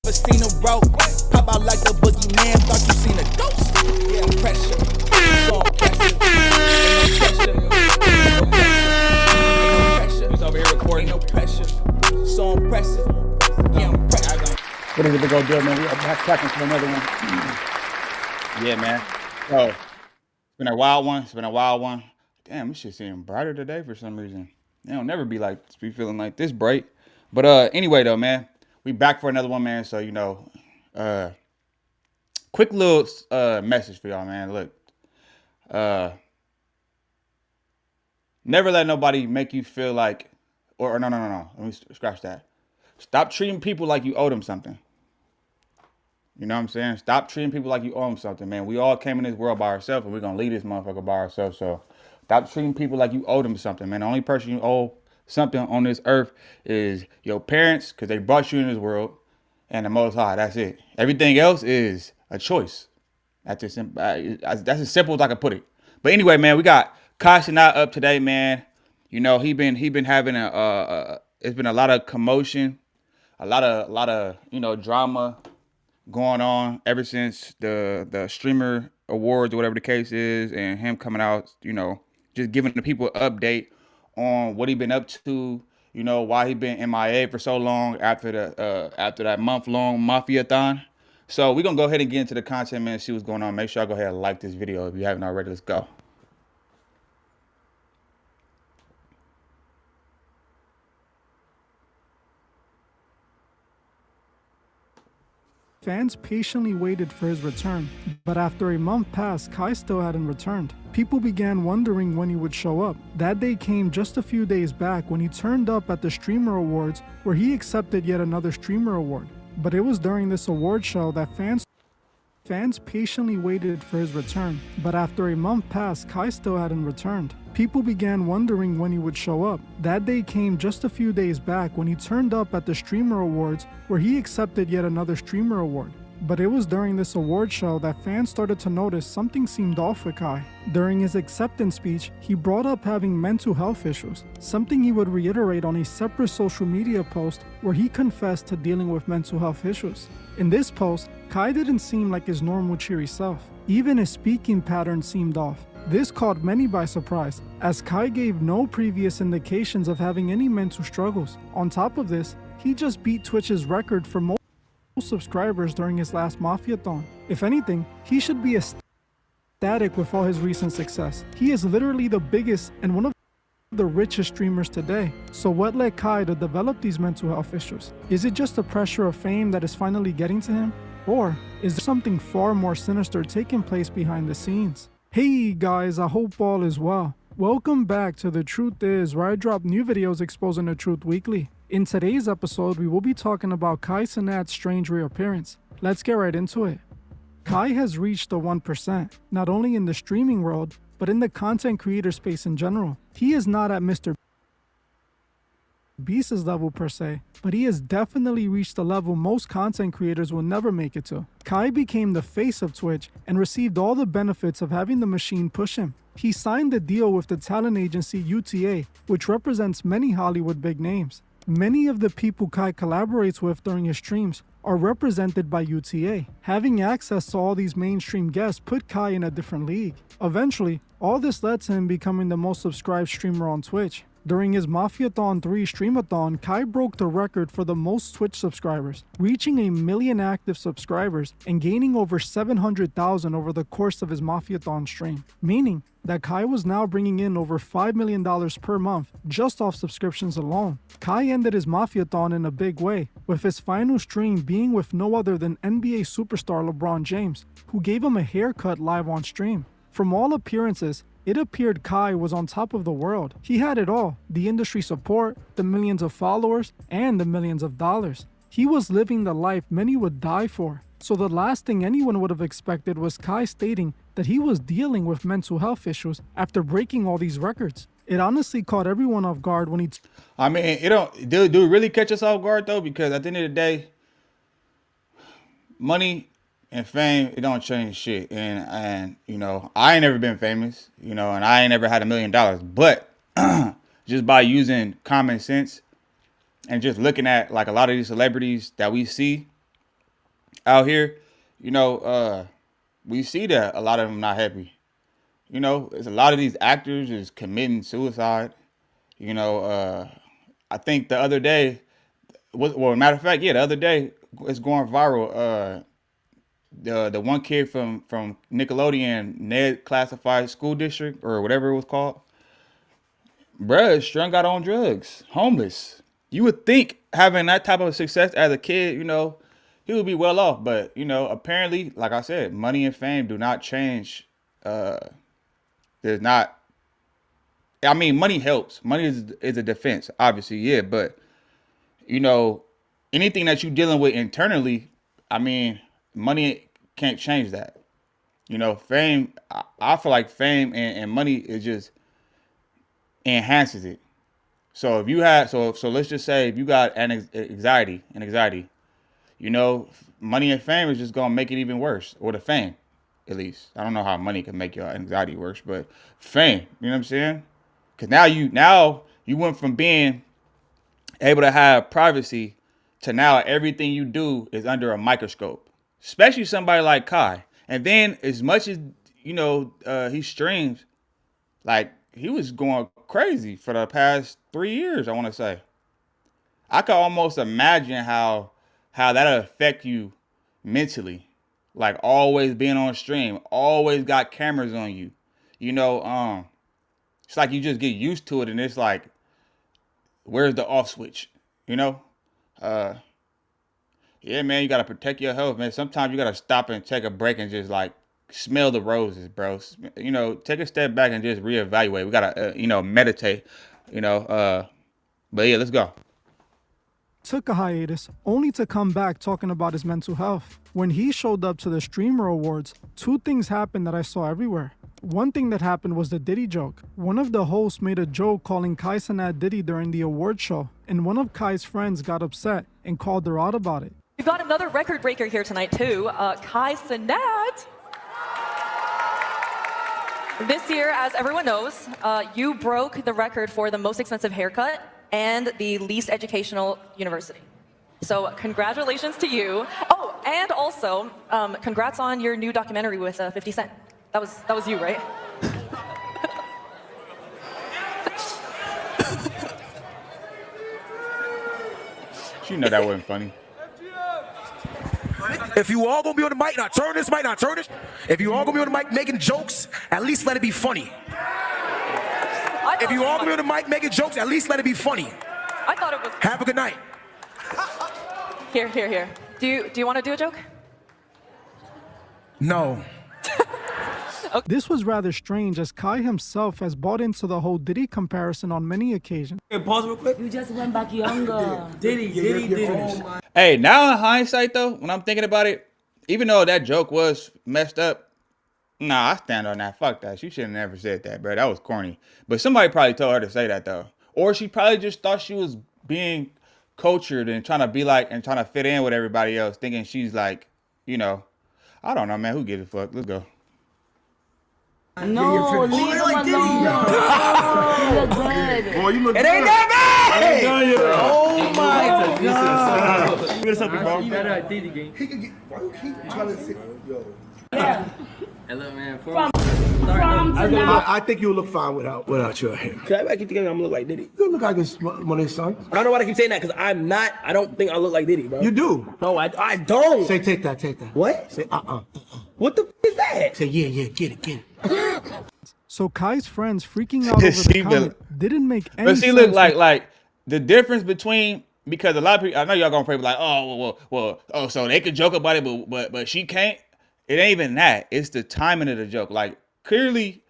Never seen a rope. Pop out like the boogeyman. Thought you seen a ghost. Yeah, pressure. So impressive. Ain't no pressure. Ain't no pressure. Ain't no pressure. He's over here recording. Ain't no pressure. So impressive. Yeah, I'm pressure. What is it to go do, man? We are back tracking for another one. Yeah, man. So it's been a wild one. Damn, this shit seeming brighter today for some reason. It don't never be feeling like this bright. But anyway though, man, we back for another one, man. So quick little message for y'all, man. Look, never let nobody make you feel like, or no. Let me scratch that. Stop treating people like you owe them something. You know what I'm saying? Stop treating people like you owe them something, man. We all came in this world by ourselves, and we're going to leave this motherfucker by ourselves. So stop treating people like you owe them something, man. The only person you owe something on this earth is your parents, because they brought you in this world, and the Most High. That's it. Everything else is a choice. That's as simple as I can put it. But anyway, man, we got Cenat up today, man. You know, he been having it's been a lot of commotion, a lot of drama going on ever since the streamer awards or whatever the case is, and him coming out, just giving the people an update on what he been up to, why he been MIA for so long after that month-long mafia-thon. So we're gonna go ahead and get into the content, man, see what's going on. Make sure y'all go ahead and like this video if you haven't already. Let's go. Fans patiently waited for his return, but after a month passed, Kai still hadn't returned. People began wondering when he would show up. That day came just a few days back when he turned up at the Streamer Awards, where he accepted yet another Streamer Award. But it was during this award show that fans patiently waited for his return, but after a month passed, Kai still hadn't returned. People began wondering when he would show up. That day came just a few days back when he turned up at the Streamer Awards, where he accepted yet another Streamer Award. But it was during this award show that fans started to notice something seemed off with Kai. During his acceptance speech, he brought up having mental health issues, something he would reiterate on a separate social media post where he confessed to dealing with mental health issues. In this post, Kai didn't seem like his normal cheery self. Even his speaking pattern seemed off. This caught many by surprise, as Kai gave no previous indications of having any mental struggles. On top of this, he just beat Twitch's record for most subscribers during his last Mafia-thon. If anything, he should be ecstatic with all his recent success. He is literally the biggest and one of the richest streamers today. So what led Kai to develop these mental health issues? Is it just the pressure of fame that is finally getting to him? Or is there something far more sinister taking place behind the scenes? Hey guys, I hope all is well. Welcome back to The Truth Is, where I drop new videos exposing the truth weekly. In today's episode, we will be talking about Kai Cenat's strange reappearance. Let's get right into it. Kai has reached the 1%, not only in the streaming world, but in the content creator space in general. He is not at Mr. Beast's level per se, but he has definitely reached a level most content creators will never make it to. Kai became the face of Twitch and received all the benefits of having the machine push him. He signed a deal with the talent agency UTA, which represents many Hollywood big names. Many of the people Kai collaborates with during his streams are represented by UTA. Having access to all these mainstream guests put Kai in a different league. Eventually, all this led to him becoming the most subscribed streamer on Twitch. During his Mafia-thon 3 Streamathon, Kai broke the record for the most Twitch subscribers, reaching 1 million active subscribers and gaining over 700,000 over the course of his Mafia-thon stream, meaning that Kai was now bringing in over $5 million per month just off subscriptions alone. Kai ended his Mafia-thon in a big way, with his final stream being with no other than NBA superstar LeBron James, who gave him a haircut live on stream. From all appearances, it appeared Kai was on top of the world. He had it all: the industry support, the millions of followers, and the millions of dollars. He was living the life many would die for. So the last thing anyone would have expected was Kai stating that he was dealing with mental health issues after breaking all these records. It honestly caught everyone off guard when he I mean, do it really catch us off guard though? Because at the end of the day, money and fame, it don't change shit. And I ain't never been famous, and I ain't never had $1 million. But just by using common sense and just looking at like a lot of these celebrities that we see, out here, you know, we see that a lot of them not happy. You know, there's a lot of these actors is committing suicide. You know, I think the other day, well, matter of fact, yeah, the other day it's going viral. The one kid from Nickelodeon, Ned Classified School District or whatever it was called, bruh, is strung out on drugs, homeless. You would think having that type of success as a kid, you know, he would be well off. But you know, apparently, like I said, money and fame do not change. Uh, there's not. I mean, money helps. Money is a defense, obviously, yeah. But you know, anything that you're dealing with internally, I mean, money can't change that. You know, fame. I feel like fame and money is just enhances it. So if you had, so let's just say if you got anxiety, you know, money and fame is just gonna make it even worse, or the fame, at least. I don't know how money can make your anxiety worse, but fame, you know what I'm saying? Because now you went from being able to have privacy to now everything you do is under a microscope, especially somebody like Kai. And then as much as you know, he streams like he was going crazy for the past 3 years. I want to say I could almost imagine how that'll affect you mentally, like always being on stream, always got cameras on you. You know, it's like you just get used to it, and it's like, where's the off switch? You know, uh, yeah, man, you gotta protect your health, man. Sometimes you gotta stop and take a break and just like smell the roses, bro. You know, take a step back and just reevaluate. We gotta, you know, meditate. You know, but yeah, let's go. Took a hiatus, only to come back talking about his mental health. When he showed up to the Streamer Awards, two things happened that I saw everywhere. One thing that happened was the Diddy joke. One of the hosts made a joke calling Kai Cenat Diddy during the award show, and one of Kai's friends got upset and called her out about it. We've got another record breaker here tonight, too. Kai Cenat. This year, as everyone knows, you broke the record for the most expensive haircut and the least educational university. So congratulations to you. Oh, and also, congrats on your new documentary with 50 Cent. That was you, right? You know that wasn't funny. If you all gonna be on the mic, not turn this mic, not turn this. If you all gonna be on the mic making jokes, at least let it be funny. If you all gonna be on the mic making jokes, at least let it be funny. I thought it was. Have a good night. Here. Do you want to do a joke? No. This was rather strange, as Kai himself has bought into the whole Diddy comparison on many occasions. Hey, pause real quick. You just went back younger. Diddy. Hey, now in hindsight though, when I'm thinking about it, even though that joke was messed up, nah, I stand on that. Fuck that. She should have never said that, bro. That was corny. But somebody probably told her to say that though, or she probably just thought she was being cultured and trying to be like and trying to fit in with everybody else, thinking she's like, you know, I don't know, man. Who gives a fuck? Let's go. No, leave him alone. You look good. Boy, you look It ain't that bad! Oh my God. What's up, bro? You better at Diddy game. He could get. Why you keep trying to sit? Yo. Yeah. Hey, look, man. From tonight. I think you'll look fine without your hair. Can I keep together? I'm gonna look like Diddy. You look like one of his sons. I don't know why I keep saying that because I'm not. I don't think I look like Diddy, bro. You do. No, I don't. Say take that. What? Say What the f is that? Say yeah, get it. So Kai's friends freaking out over the comment didn't make any sense. But see, look, like the difference between, because a lot of people, I know y'all gonna probably be like, oh, so they could joke about it, but she can't. It ain't even that. It's the timing of the joke. Like clearly,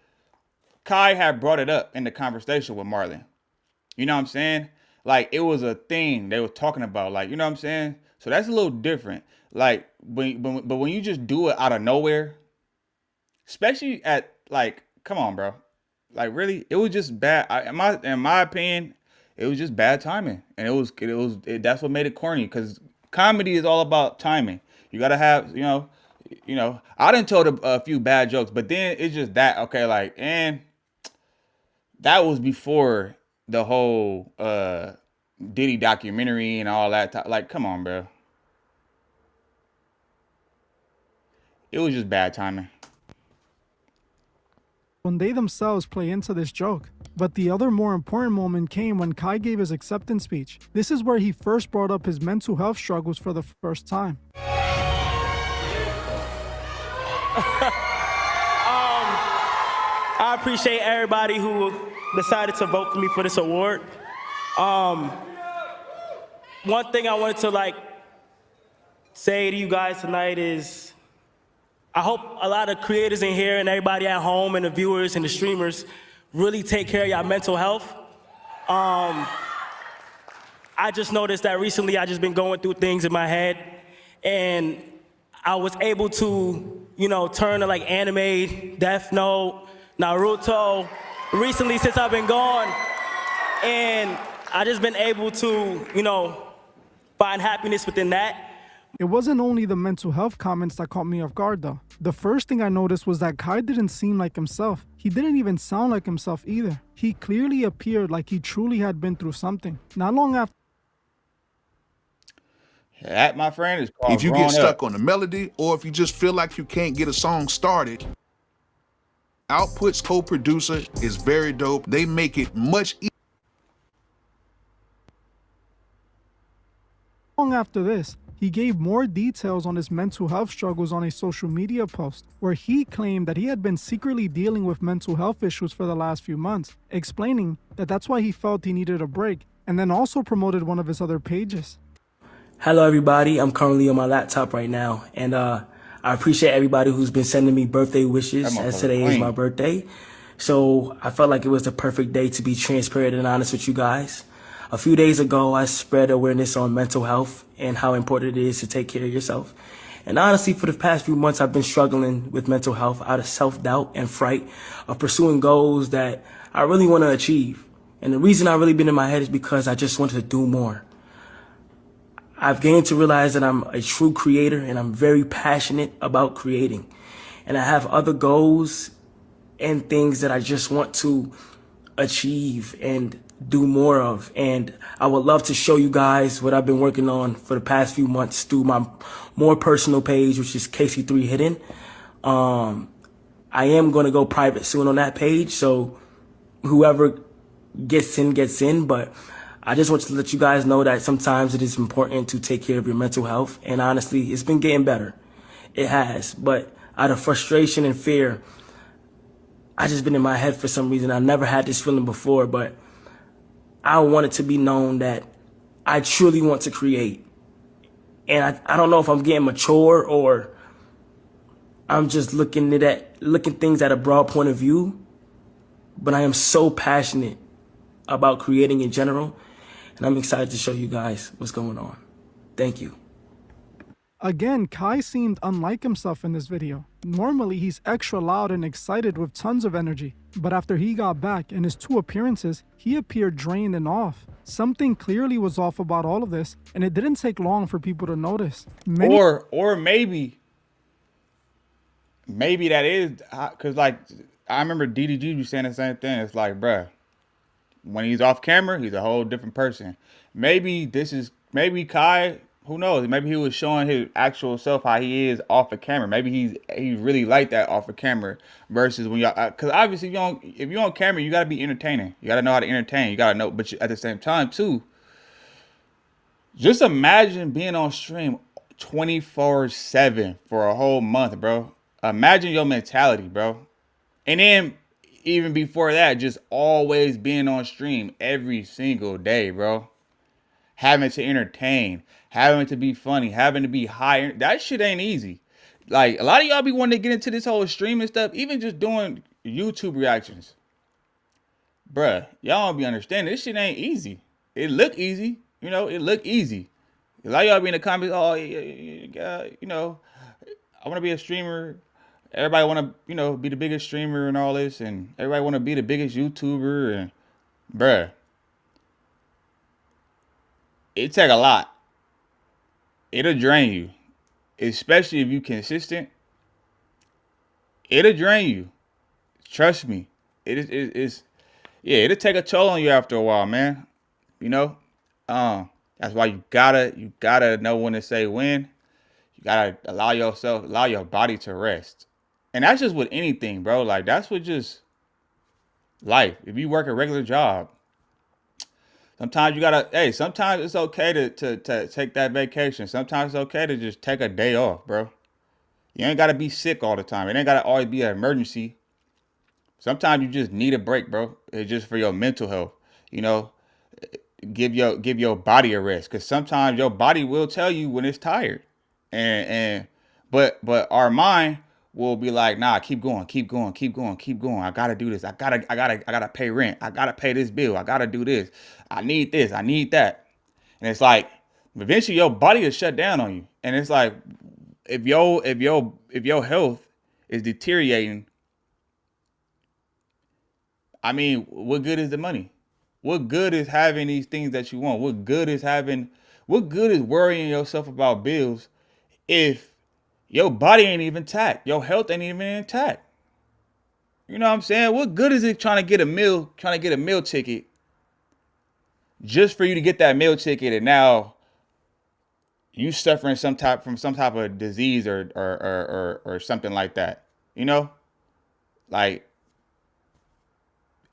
Kai had brought it up in the conversation with Marlon. You know what I'm saying? Like it was a thing they were talking about. Like, you know what I'm saying? So that's a little different. Like but when you just do it out of nowhere, especially at like, come on, bro. Like really, it was just bad. In my opinion, it was just bad timing, and that's what made it corny. Because comedy is all about timing. You gotta have, you know. I done told a few bad jokes, but then it's just that okay, like, and that was before the whole Diddy documentary and all that. Like, come on, bro. it was just bad timing. When they themselves play into this joke. But the other more important moment came when Kai gave his acceptance speech. This is where he first brought up his mental health struggles for the first time. I appreciate everybody who decided to vote for me for this award. One thing I wanted to say to you guys tonight is I hope a lot of creators in here and everybody at home and the viewers and the streamers really take care of your mental health. I just noticed that recently I just been going through things in my head, and I was able to, turn to anime, Death Note, Naruto, recently since I've been gone, and I just been able to, find happiness within that. It wasn't only the mental health comments that caught me off guard though. The first thing I noticed was that Kai didn't seem like himself. He didn't even sound like himself either. He clearly appeared like he truly had been through something. Not long after that, my friend, is called if you growing get stuck up. on the melody, or if you just feel like you can't get a song started, Output's co-producer is very dope. They make it much easier. Long after this, he gave more details on his mental health struggles on a social media post, where he claimed that he had been secretly dealing with mental health issues for the last few months, explaining that that's why he felt he needed a break, and then also promoted one of his other pages. Hello everybody, I'm currently on my laptop right now, and I appreciate everybody who's been sending me birthday wishes, as today is my birthday. So I felt like it was the perfect day to be transparent and honest with you guys. A few days ago, I spread awareness on mental health and how important it is to take care of yourself. And honestly, for the past few months, I've been struggling with mental health out of self-doubt and fright of pursuing goals that I really want to achieve. And the reason I've really been in my head is because I just wanted to do more. I've gained to realize that I'm a true creator and I'm very passionate about creating. And I have other goals and things that I just want to achieve and do more of, and I would love to show you guys what I've been working on for the past few months through my more personal page, which is KC3 Hidden. I am going to go private soon on that page, so whoever gets in, but I just want to let you guys know that sometimes it is important to take care of your mental health, and honestly, it's been getting better. It has, but out of frustration and fear, I just been in my head for some reason. I never had this feeling before, but I want it to be known that I truly want to create. And I don't know if I'm getting mature or I'm just looking things at a broad point of view, but I am so passionate about creating in general, and I'm excited to show you guys what's going on. Thank you. Again, Kai seemed unlike himself in this video. Normally, he's extra loud and excited with tons of energy. But after he got back in his 2 appearances, he appeared drained and off. Something clearly was off about all of this, and it didn't take long for people to notice. Or maybe that is, because I remember DDG saying the same thing. It's like, bruh, when he's off camera, he's a whole different person. Maybe Kai, who knows? Maybe he was showing his actual self how he is off of camera. Maybe he's really like that off of camera versus when y'all. Because obviously, if you're on camera, you gotta be entertaining. You gotta know how to entertain. You gotta know, but at the same time too, just imagine being on stream 24/7 for a whole month, bro. Imagine your mentality, bro. And then even before that, just always being on stream every single day, bro. Having to entertain, having to be funny, having to be high. That shit ain't easy. Like, a lot of y'all be wanting to get into this whole streaming stuff, even just doing YouTube reactions. Bruh, y'all don't be understanding. This shit ain't easy. It look easy. It look easy. A lot of y'all be in the comments, oh, I want to be a streamer. Everybody want to, be the biggest streamer and all this. And everybody want to be the biggest YouTuber. And, bruh, it take a lot. It'll drain you. Especially if you consistent. It'll drain you. Trust me. It'll take a toll on you after a while, man. That's why you gotta know when to say when. You gotta allow your body to rest. And that's just with anything, bro. Like, that's with just life. If you work a regular job, sometimes you gotta, hey, sometimes it's okay to take that vacation. Sometimes it's okay to just take a day off, bro. You ain't gotta be sick all the time. It ain't gotta always be an emergency. Sometimes you just need a break, bro. It's just for your mental health. You know, give your body a rest, because sometimes your body will tell you when it's tired, but our mind will be like, nah, keep going. I gotta do this. I gotta pay rent. I gotta pay this bill. I gotta do this. I need this. I need that. And it's like, eventually your body will shut down on you. And it's like, if your health is deteriorating, I mean, what good is the money? What good is having these things that you want? What good is worrying yourself about bills if your body ain't even intact? Your health ain't even intact. You know what I'm saying? What good is it trying to get a meal ticket just for you to get that meal ticket, and now you suffering from some type of disease or something like that? You know? Like,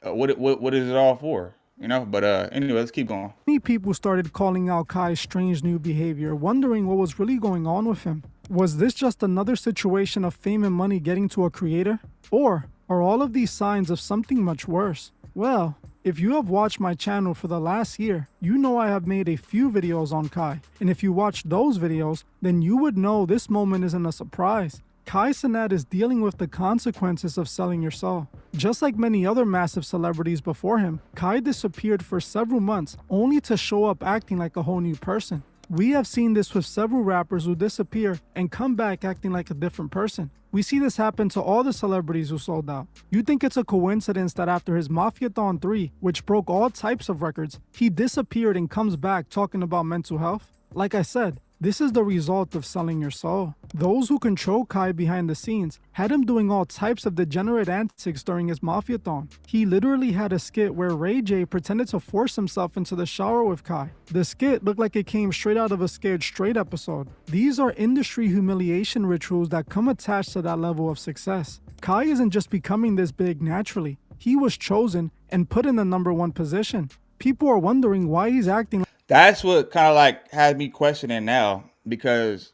what is it all for? You know, but anyway, let's keep going. Many people started calling out Kai's strange new behavior, wondering what was really going on with him. Was this just another situation of fame and money getting to a creator? Or are all of these signs of something much worse? Well, if you have watched my channel for the last year, you know I have made a few videos on Kai. And if you watched those videos, then you would know this moment isn't a surprise. Cenat is dealing with the consequences of selling your soul. Just like many other massive celebrities before him, Kai disappeared for several months only to show up acting like a whole new person. We have seen this with several rappers who disappear and come back acting like a different person. We see this happen to all the celebrities who sold out. You think it's a coincidence that after his Mafiathon 3, which broke all types of records, he disappeared and comes back talking about mental health? Like I said, this is the result of selling your soul. Those who control Kai behind the scenes had him doing all types of degenerate antics during his Mafiathon. He literally had a skit where Ray J pretended to force himself into the shower with Kai. The skit looked like it came straight out of a Scared Straight episode. These are industry humiliation rituals that come attached to that level of success. Kai isn't just becoming this big naturally. He was chosen and put in the #1 position. People are wondering why he's acting. That's what kind of like has me questioning now, because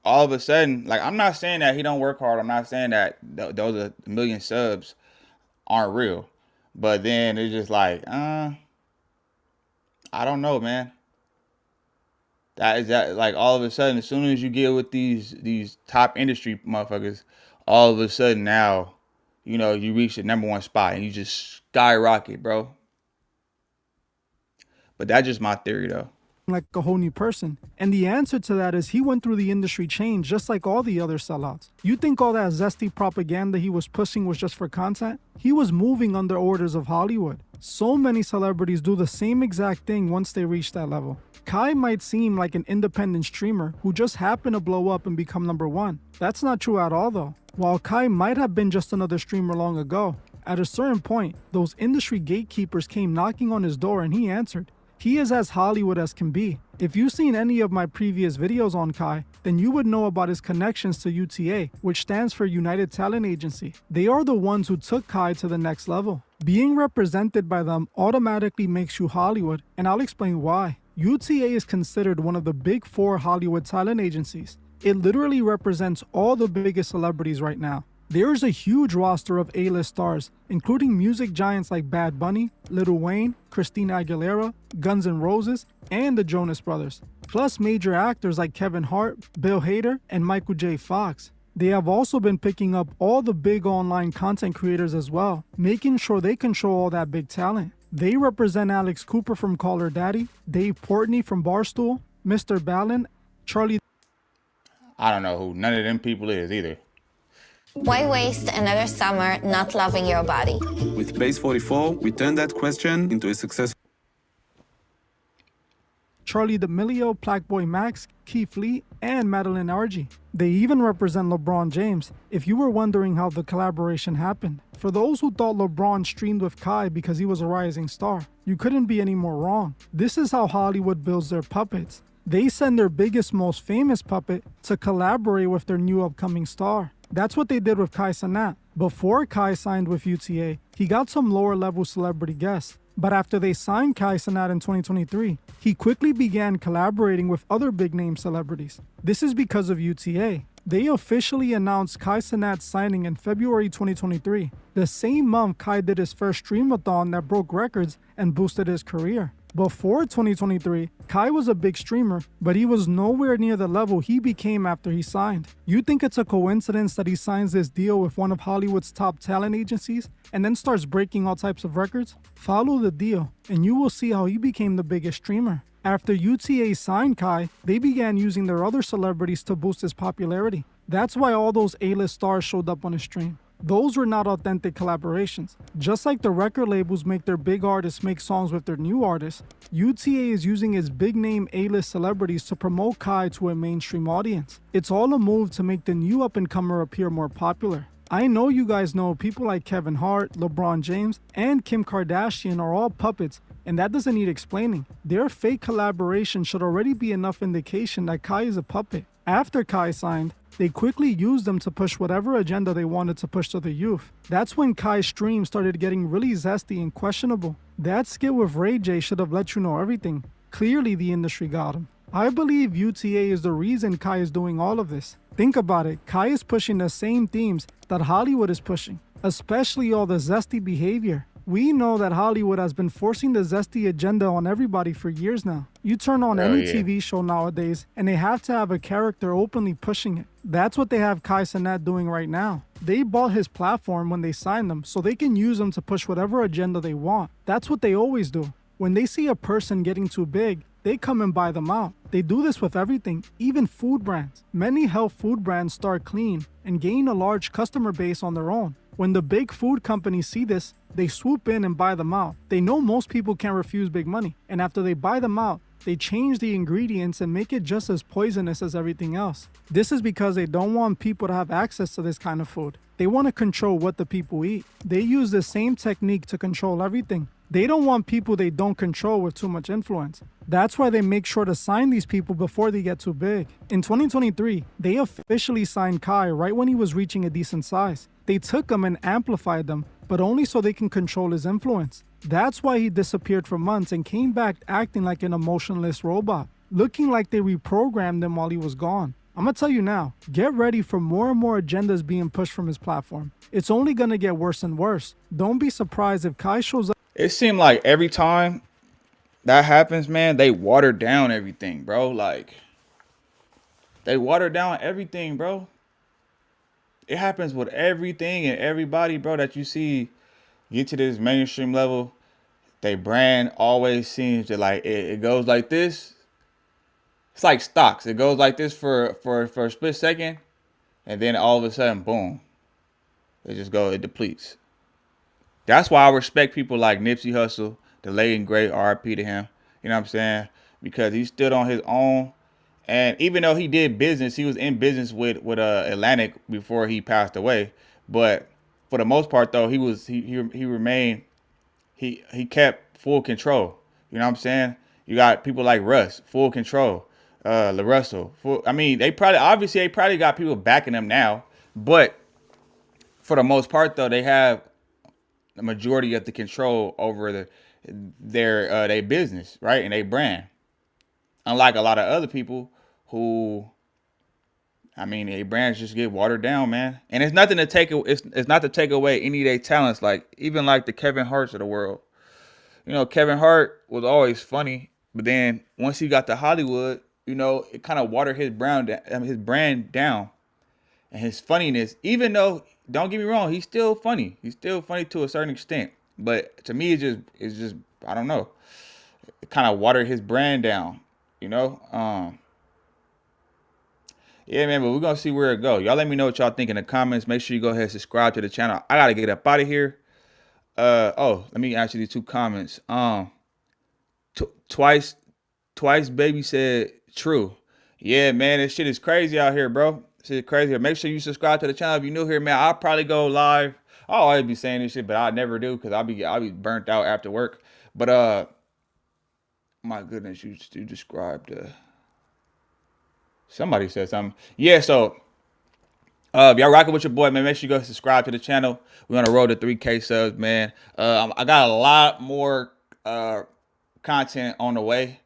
all of a sudden, like, I'm not saying that he don't work hard. I'm not saying that those a million subs aren't real, but then it's just like, I don't know, man. That like, all of a sudden, as soon as you get with these top industry motherfuckers, all of a sudden now, you know, you reach the #1 spot and you just skyrocket, bro. But that's just my theory, though. Like a whole new person. And the answer to that is he went through the industry change just like all the other sellouts. You think all that zesty propaganda he was pushing was just for content? He was moving under orders of Hollywood. So many celebrities do the same exact thing once they reach that level. Kai might seem like an independent streamer who just happened to blow up and become #1. That's not true at all, though. While Kai might have been just another streamer long ago, at a certain point, those industry gatekeepers came knocking on his door and he answered. He is as Hollywood as can be. If you've seen any of my previous videos on Kai, then you would know about his connections to UTA, which stands for United Talent Agency. They are the ones who took Kai to the next level. Being represented by them automatically makes you Hollywood, and I'll explain why. UTA is considered one of the big 4 Hollywood talent agencies. It literally represents all the biggest celebrities right now. There's a huge roster of A-list stars, including music giants like Bad Bunny, Lil Wayne, Christina Aguilera, Guns N' Roses, and the Jonas Brothers. Plus major actors like Kevin Hart, Bill Hader, and Michael J. Fox. They have also been picking up all the big online content creators as well, making sure they control all that big talent. They represent Alex Cooper from Call Her Daddy, Dave Portnoy from Barstool, Mr. Ballin, Charlie. I don't know who none of them people is either. Why waste another summer not loving your body? With Base 44, we turned that question into a successful. Charlie D'Amelio, Plaqueboy Max, Keith Lee, and Madeline Argy. They even represent LeBron James, if you were wondering how the collaboration happened. For those who thought LeBron streamed with Kai because he was a rising star, you couldn't be any more wrong. This is how Hollywood builds their puppets. They send their biggest, most famous puppet to collaborate with their new upcoming star. That's what they did with Cenat. Before Kai signed with UTA, he got some lower level celebrity guests. But after they signed Cenat in 2023, he quickly began collaborating with other big name celebrities. This is because of UTA. They officially announced Cenat's signing in February 2023. The same month, Kai did his first streamathon that broke records and boosted his career. Before 2023, Kai was a big streamer, but he was nowhere near the level he became after he signed. You think it's a coincidence that he signs this deal with one of Hollywood's top talent agencies and then starts breaking all types of records? Follow the deal, and you will see how he became the biggest streamer. After UTA signed Kai, they began using their other celebrities to boost his popularity. That's why all those A-list stars showed up on his stream. Those were not authentic collaborations. Just like the record labels make their big artists make songs with their new artists, UTA is using its big name A-list celebrities to promote Kai to a mainstream audience. It's all a move to make the new up-and-comer appear more popular. I know you guys know people like Kevin Hart, LeBron James, and Kim Kardashian are all puppets, and that doesn't need explaining. Their fake collaboration should already be enough indication that Kai is a puppet. After Kai signed, they quickly used them to push whatever agenda they wanted to push to the youth. That's when Kai's stream started getting really zesty and questionable. That skit with Ray J should have let you know everything. Clearly the industry got him. I believe UTA is the reason Kai is doing all of this. Think about it, Kai is pushing the same themes that Hollywood is pushing, especially all the zesty behavior. We know that Hollywood has been forcing the zesty agenda on everybody for years now. You turn on any TV show nowadays, and they have to have a character openly pushing it. That's what they have Cenat doing right now. They bought his platform when they signed him, so they can use him to push whatever agenda they want. That's what they always do. When they see a person getting too big, they come and buy them out. They do this with everything, even food brands. Many health food brands start clean and gain a large customer base on their own. When the big food companies see this, they swoop in and buy them out. They know most people can't refuse big money, and after they buy them out, they change the ingredients and make it just as poisonous as everything else. This is because they don't want people to have access to this kind of food. They want to control what the people eat. They use the same technique to control everything. They don't want people they don't control with too much influence. That's why they make sure to sign these people before they get too big. In 2023, they officially signed Kai right when he was reaching a decent size. They took him and amplified them, but only so they can control his influence. That's why he disappeared for months and came back acting like an emotionless robot, looking like they reprogrammed him while he was gone. I'm gonna tell you now, get ready for more and more agendas being pushed from his platform. It's only gonna get worse and worse. Don't be surprised if Kai shows up. It seemed like every time that happens, man, they water down everything, bro. Like, they water down everything, bro. It happens with everything and everybody, bro, that you see get to this mainstream level. They brand always seems to like it goes like this. It's like stocks. It goes like this for a split second, and then all of a sudden, boom, it depletes. That's why I respect people like Nipsey Hussle, the late and great RIP to him. You know what I'm saying? Because he stood on his own. And even though he did business, he was in business with Atlantic before he passed away. But for the most part, though, he remained, he kept full control. You know what I'm saying? You got people like Russ, full control. LaRussell, I mean, they probably got people backing them now. But for the most part, though, they have the majority of the control over their business, right, and their brand. Unlike a lot of other people who, I mean, their brands just get watered down, man. And it's nothing to take. It's not to take away any of their talents. Like even like the Kevin Harts of the world. You know, Kevin Hart was always funny, but then once he got to Hollywood, you know, it kind of watered his brand down, and his funniness. Even though, don't get me wrong, he's still funny. He's still funny to a certain extent. But to me, it's just I don't know. It kind of watered his brand down. You know, yeah, man, but we're going to see where it goes. Y'all let me know what y'all think in the comments. Make sure you go ahead and subscribe to the channel. I got to get up out of here. Oh, let me answer these 2 comments. Twice baby said true. Yeah, man, this shit is crazy out here, bro. This shit is crazy. Make sure you subscribe to the channel if you're new here, man. I'll probably go live. I'll always be saying this shit, but I never do because I'll be burnt out after work. But my goodness, you described Somebody said something. Yeah, so if y'all rocking with your boy, man, make sure you go subscribe to the channel. We're on the road to 3K subs, man. I got a lot more content on the way.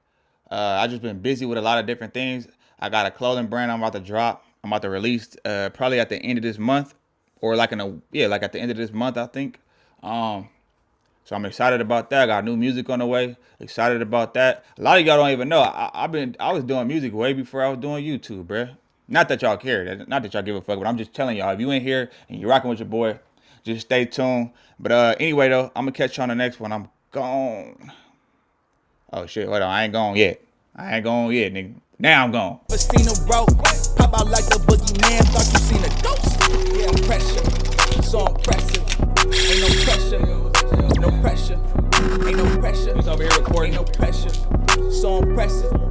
I just been busy with a lot of different things. I got a clothing brand I'm about to drop. I'm about to release probably at the end of this month, or like at the end of this month, I think. So I'm excited about that. I got new music on the way. Excited about that. A lot of y'all don't even know. I was doing music way before I was doing YouTube, bruh. Not that y'all care. Not that y'all give a fuck, but I'm just telling y'all, if you in here and you're rocking with your boy, just stay tuned. But anyway, though, I'm gonna catch you on the next one. I'm gone. Oh shit, hold on. I ain't gone yet. I ain't gone yet, nigga. Now I'm gone. Seen a rope, pop out like the boogeyman. Thought you seen a ghost. Yeah, pressure, so impressive. Ain't no pressure, no pressure. Ain't no pressure. He's over here recording. Ain't no pressure, so impressive.